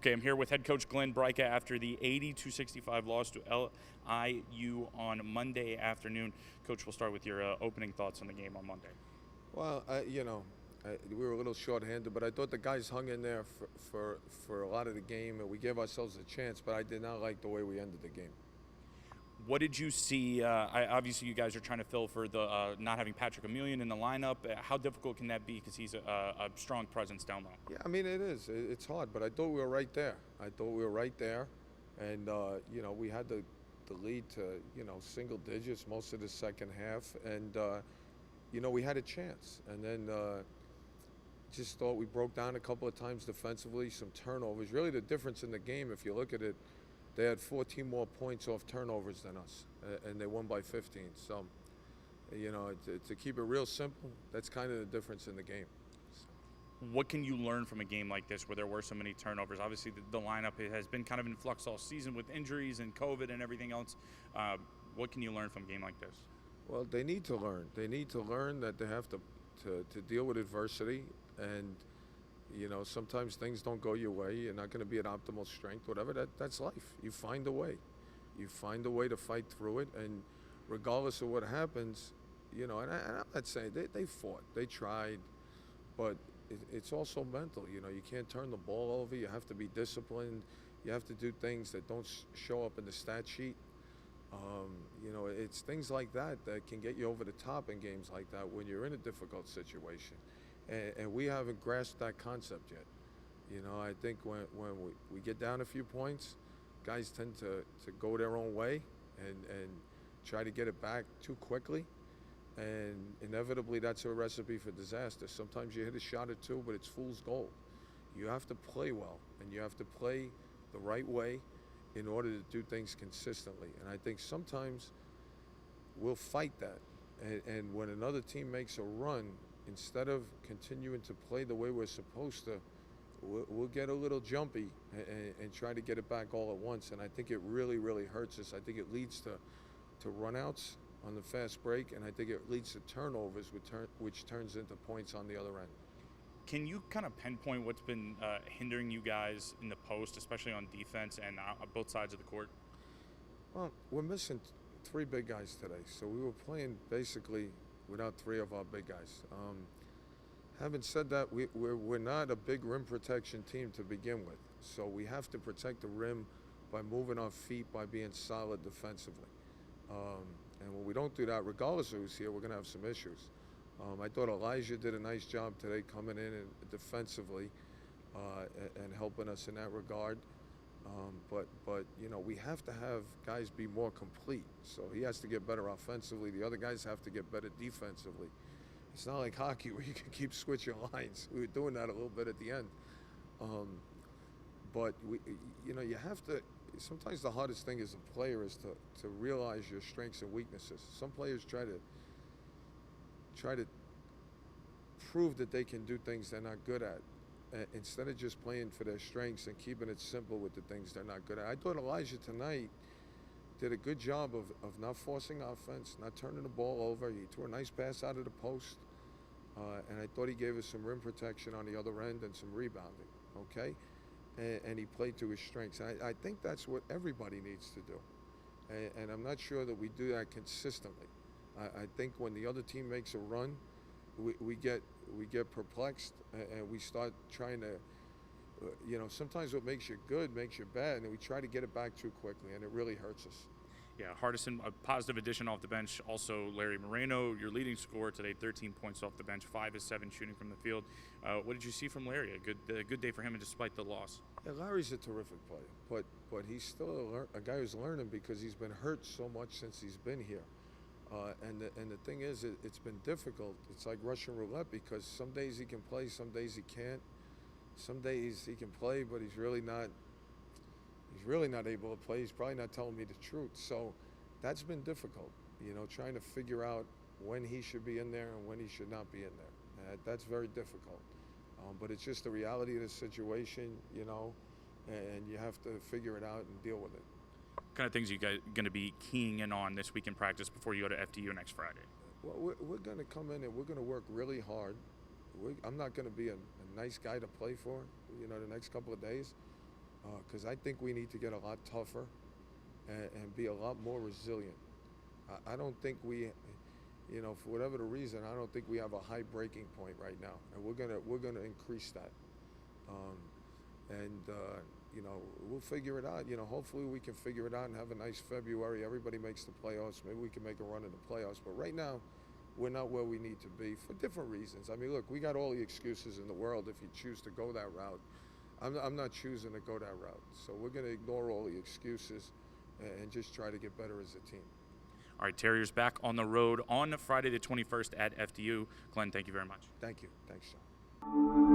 Okay, I'm here with head coach Glenn Braica after the 80-65 loss to LIU on Monday afternoon. Coach, we'll start with your opening thoughts on the game on Monday. Well, we were a little short-handed, but I thought the guys hung in there for a lot of the game, and we gave ourselves a chance, but I did not like the way we ended the game. What did you see? Obviously, you guys are trying to fill for the not having Patrick Amelia in the lineup. How difficult can that be? Because he's a strong presence down low. Yeah, I mean, it is. It's hard, but I thought we were right there. And, we had the lead to, single digits most of the second half, and, we had a chance. And then just thought we broke down a couple of times defensively, some turnovers. Really the difference in the game, if you look at it, they had 14 more points off turnovers than us, and they won by 15. So, to keep it real simple, that's kind of the difference in the game. What can you learn from a game like this where there were so many turnovers? Obviously, the lineup has been kind of in flux all season with injuries and COVID and everything else. What can you learn from a game like this? Well, they need to learn. They need to learn that they have to deal with adversity, and sometimes things don't go your way. You're not going to be at optimal strength, whatever. That's life. You find a way. You find a way to fight through it, and regardless of what happens, and I'm not saying they fought, they tried, but it's also mental. You can't turn the ball over. You have to be disciplined. You have to do things that don't show up in the stat sheet. It's things like that can get you over the top in games like that when you're in a difficult situation. And we haven't grasped that concept yet. I think when we get down a few points, guys tend to go their own way and try to get it back too quickly. And inevitably, that's a recipe for disaster. Sometimes you hit a shot or two, but it's fool's gold. You have to play well, and you have to play the right way in order to do things consistently. And I think sometimes we'll fight that. And when another team makes a run, instead of continuing to play the way we're supposed to, we'll get a little jumpy and try to get it back all at once. And I think it really, really hurts us. I think it leads to runouts on the fast break, and I think it leads to turnovers, which turns into points on the other end. Can you kind of pinpoint what's been hindering you guys in the post, especially on defense and both sides of the court? Well, we're missing three big guys today, so we were playing basically without three of our big guys. Having said that, we're not a big rim protection team to begin with, so we have to protect the rim by moving our feet, by being solid defensively. And when we don't do that, regardless of who's here, we're going to have some issues. I thought Elijah did a nice job today coming in and defensively and helping us in that regard. But we have to have guys be more complete. So he has to get better offensively. The other guys have to get better defensively. It's not like hockey where you can keep switching lines. We were doing that a little bit at the end. But you have to. Sometimes the hardest thing as a player is to realize your strengths and weaknesses. Some players try to prove that they can do things they're not good at, instead of just playing for their strengths and keeping it simple with the things they're not good at. I thought Elijah tonight did a good job of not forcing offense, not turning the ball over. He threw a nice pass out of the post, and I thought he gave us some rim protection on the other end and some rebounding, okay? And he played to his strengths. And I think that's what everybody needs to do. And I'm not sure that we do that consistently. I think when the other team makes a run, we get perplexed and we start trying to, sometimes what makes you good makes you bad, and we try to get it back too quickly, and it really hurts us. Yeah, Hardison, a positive addition off the bench. Also, Larry Moreno, your leading scorer today, 13 points off the bench, 5 of 7 shooting from the field. What did you see from Larry? A good day for him, despite the loss. Yeah, Larry's a terrific player, but he's still a guy who's learning because he's been hurt so much since he's been here. And the thing is, it's been difficult. It's like Russian roulette because some days he can play, some days he can't. Some days he can play, but he's really not able to play. He's probably not telling me the truth. So that's been difficult, trying to figure out when he should be in there and when he should not be in there. That's very difficult. But it's just the reality of the situation, and you have to figure it out and deal with it. What kind of things are you guys going to be keying in on this week in practice before you go to FDU next Friday? Well, we're going to come in and we're going to work really hard. I'm not going to be a nice guy to play for, the next couple of days. because I think we need to get a lot tougher and be a lot more resilient. I don't think we, for whatever the reason, I don't think we have a high breaking point right now, and we're gonna increase that. We'll figure it out. Hopefully we can figure it out and have a nice February. Everybody makes the playoffs. Maybe we can make a run in the playoffs. But right now, we're not where we need to be for different reasons. I mean, look, we got all the excuses in the world if you choose to go that route. I'm not choosing to go that route. So we're going to ignore all the excuses and just try to get better as a team. All right, Terriers back on the road on Friday the 21st at FDU. Glenn, thank you very much. Thank you. Thanks, John.